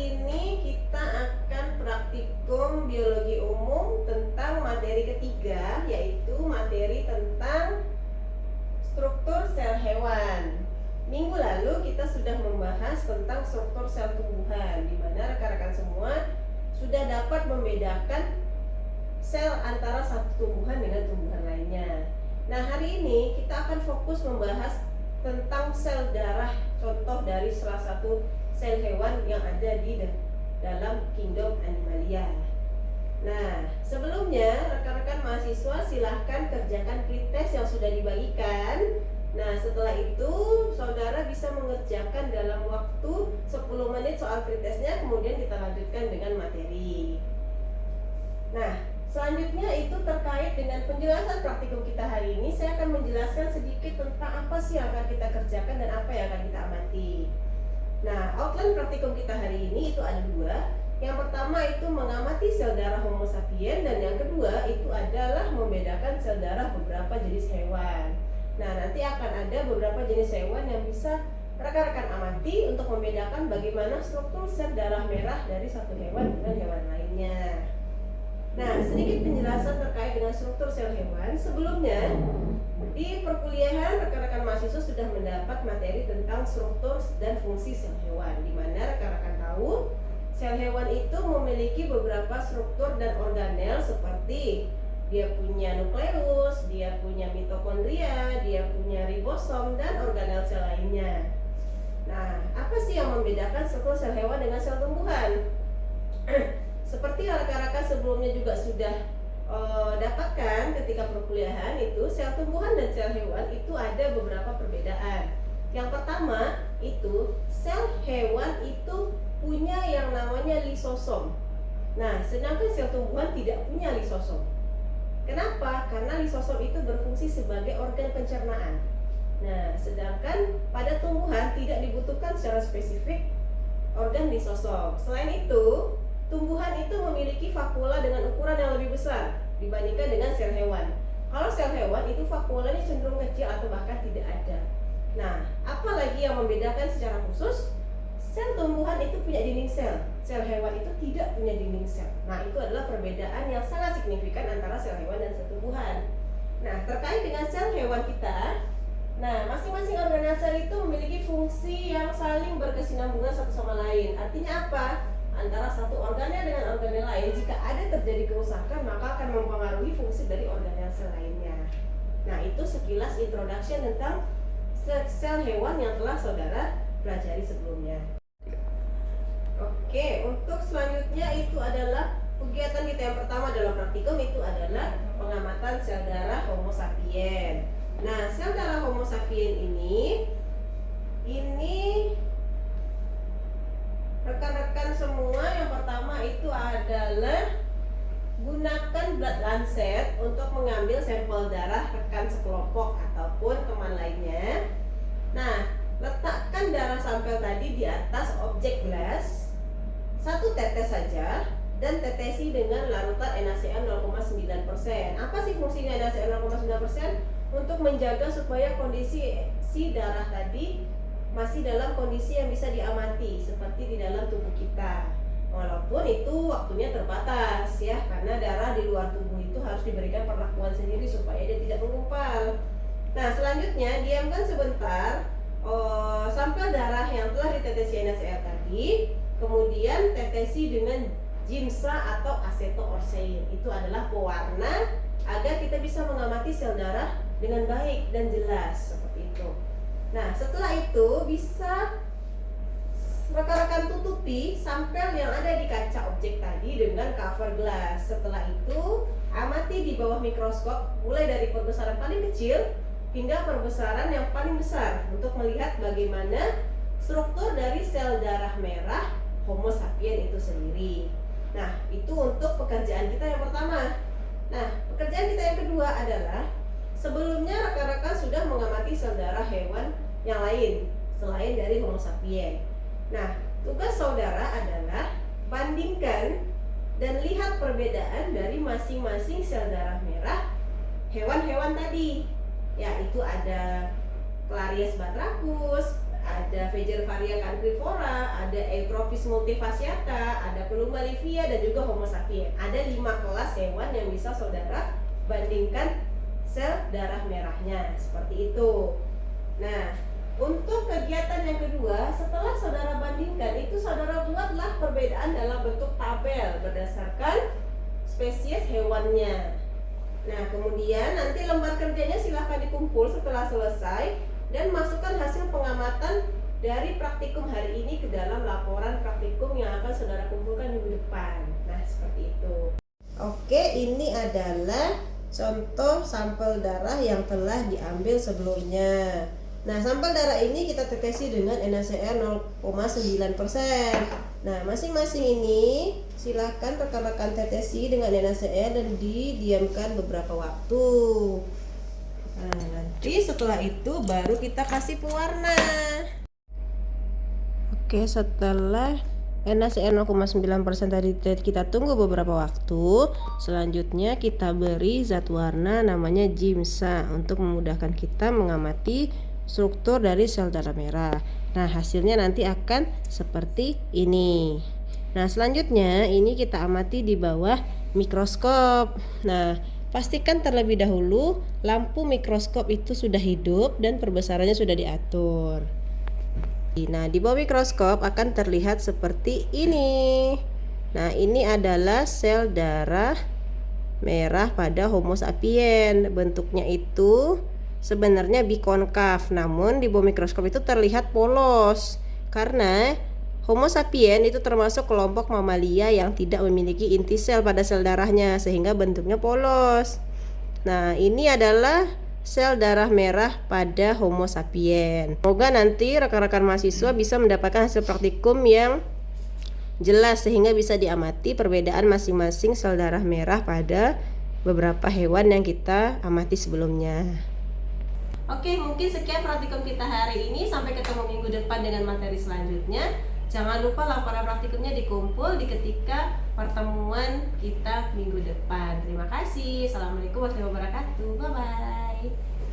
ini kita akan praktikum biologi umum tentang materi ketiga, yaitu materi tentang struktur sel hewan. Minggu lalu kita sudah membahas tentang struktur sel tumbuhan, di mana rekan-rekan semua sudah dapat membedakan sel antara satu tumbuhan dengan tumbuhan lainnya. Nah, hari ini kita akan fokus membahas tentang sel darah, contoh dari salah satu sel hewan yang ada di dalam kingdom Animalia. Nah, sebelumnya rekan-rekan mahasiswa silahkan kerjakan pretest yang sudah dibagikan. Nah, setelah itu saudara bisa mengerjakan dalam waktu 10 menit soal pretestnya, kemudian kita lanjutkan dengan materi. Nah, selanjutnya itu terkait dengan penjelasan praktikum kita hari ini. Saya akan menjelaskan sedikit tentang apa sih yang akan kita kerjakan dan apa yang akan kita amati. Nah, outline praktikum kita hari ini itu ada dua. Yang pertama itu mengamati sel darah Homo sapiens, dan yang kedua itu adalah membedakan sel darah beberapa jenis hewan. Nah, nanti akan ada beberapa jenis hewan yang bisa rekan-rekan amati untuk membedakan bagaimana struktur sel darah merah dari satu hewan dengan hewan lainnya. Nah, sedikit penjelasan terkait dengan struktur sel hewan. Sebelumnya, di perkuliahan rekan-rekan mahasiswa sudah mendapat materi tentang struktur dan fungsi sel hewan, di mana rekan-rekan tahu sel hewan itu memiliki beberapa struktur dan organel seperti dia punya nukleus, dia punya mitokondria, dia punya ribosom, dan organel sel lainnya. Nah, apa sih yang membedakan struktur sel hewan dengan sel tumbuhan? Seperti rekan-rekan sebelumnya juga sudah dapatkan ketika perkuliahan, itu sel tumbuhan dan sel hewan itu ada beberapa perbedaan. Yang pertama itu sel hewan itu punya yang namanya lisosom. Nah, sedangkan sel tumbuhan tidak punya lisosom. Kenapa? Karena lisosom itu berfungsi sebagai organ pencernaan. Nah, sedangkan pada tumbuhan tidak dibutuhkan secara spesifik organ lisosom. Selain itu, tumbuhan itu memiliki vakula dengan ukuran yang lebih besar dibandingkan dengan sel hewan. Kalau sel hewan itu vakulanya cenderung kecil atau bahkan tidak ada. Nah, apalagi yang membedakan secara khusus? Sel tumbuhan itu punya dinding sel, sel hewan itu tidak punya dinding sel. Nah, itu adalah perbedaan yang sangat signifikan antara sel hewan dan sel tumbuhan. Nah, terkait dengan sel hewan kita, nah, masing-masing organel sel itu memiliki fungsi yang saling berkesinambungan satu sama lain. Artinya apa? Antara satu organel dengan organel lain, jika ada terjadi kerusakan, maka akan mempengaruhi fungsi dari organel sel lainnya. Nah, itu sekilas introduction tentang sel hewan yang telah saudara pelajari sebelumnya. Oke, untuk selanjutnya itu adalah kegiatan kita yang pertama dalam praktikum, itu adalah pengamatan sel darah Homo sapiens. Nah, sel darah Homo sapiens ini rekan-rekan semua, yang pertama itu adalah gunakan blood lancet untuk mengambil sampel darah rekan sekelompok ataupun teman lainnya. Nah, letakkan darah sampel tadi di atas objek gelas, satu tetes saja, dan tetesi dengan larutan NaCl 0,9%. Apa sih fungsinya NaCl 0,9%? Untuk menjaga supaya kondisi si darah tadi masih dalam kondisi yang bisa diamati seperti di dalam tubuh kita. Walaupun itu waktunya terbatas ya, karena darah di luar tubuh itu harus diberikan perlakuan sendiri supaya dia tidak menggumpal. Nah, selanjutnya diamkan sebentar sampel darah yang telah ditetesi NaCl tadi, kemudian tetesi dengan Giemsa atau acetoorsein. Itu adalah pewarna agar kita bisa mengamati sel darah dengan baik dan jelas seperti itu. Nah, setelah itu bisa rekan-rekan tutupi sampel yang ada di kaca objek tadi dengan cover glass. Setelah itu amati di bawah mikroskop mulai dari perbesaran paling kecil hingga perbesaran yang paling besar untuk melihat bagaimana struktur dari sel darah merah Homo sapiens itu sendiri. Nah, itu untuk pekerjaan kita yang pertama. Nah, pekerjaan kita yang kedua adalah sebelumnya rekan-rekan sudah mengamati sel darah hewan yang lain selain dari Homo sapiens. Nah, tugas saudara adalah bandingkan dan lihat perbedaan dari masing-masing sel darah merah hewan-hewan tadi. Ya, itu ada Clarias batrachus, ada Faecervaria cancrifora, ada Eutrophis multifasciata, ada Plumbalivia, dan juga Homo sapiens. Ada 5 kelas hewan yang bisa saudara bandingkan sel darah merahnya, seperti itu. Nah, untuk kegiatan yang kedua, setelah saudara bandingkan, itu saudara buatlah perbedaan dalam bentuk tabel berdasarkan spesies hewannya. Nah, kemudian nanti lembar kerjanya silahkan dikumpul setelah selesai dan masukkan hasil pengamatan dari praktikum hari ini ke dalam laporan praktikum yang akan saudara kumpulkan minggu depan. Nah, seperti itu. Oke, ini adalah contoh sampel darah yang telah diambil sebelumnya. Nah, sampel darah ini kita deteksi dengan NaCl 0,9%. Nah, masing-masing ini silakan rekan-rekan tetesi dengan NaCl dan didiamkan beberapa waktu. Nah, nanti setelah itu baru kita kasih pewarna. Oke, setelah NaCl 0,9% tadi kita tunggu beberapa waktu. Selanjutnya kita beri zat warna namanya Giemsa untuk memudahkan kita mengamati struktur dari sel darah merah. Nah, hasilnya nanti akan seperti ini. Nah, selanjutnya ini kita amati di bawah mikroskop. Nah, pastikan terlebih dahulu lampu mikroskop itu sudah hidup dan perbesarannya sudah diatur. Nah, di bawah mikroskop akan terlihat seperti ini. Nah, ini adalah sel darah merah pada Homo sapiens. Bentuknya itu sebenarnya bikonkav, namun di bawah mikroskop itu terlihat polos karena Homo sapiens itu termasuk kelompok mamalia yang tidak memiliki inti sel pada sel darahnya sehingga bentuknya polos. Nah, ini adalah sel darah merah pada Homo sapiens. Semoga nanti rekan-rekan mahasiswa bisa mendapatkan hasil praktikum yang jelas sehingga bisa diamati perbedaan masing-masing sel darah merah pada beberapa hewan yang kita amati sebelumnya. Oke, mungkin sekian praktikum kita hari ini. Sampai ketemu minggu depan dengan materi selanjutnya. Jangan lupa laporan praktikumnya dikumpul di ketika pertemuan kita minggu depan. Terima kasih. Assalamualaikum warahmatullahi wabarakatuh. Bye-bye.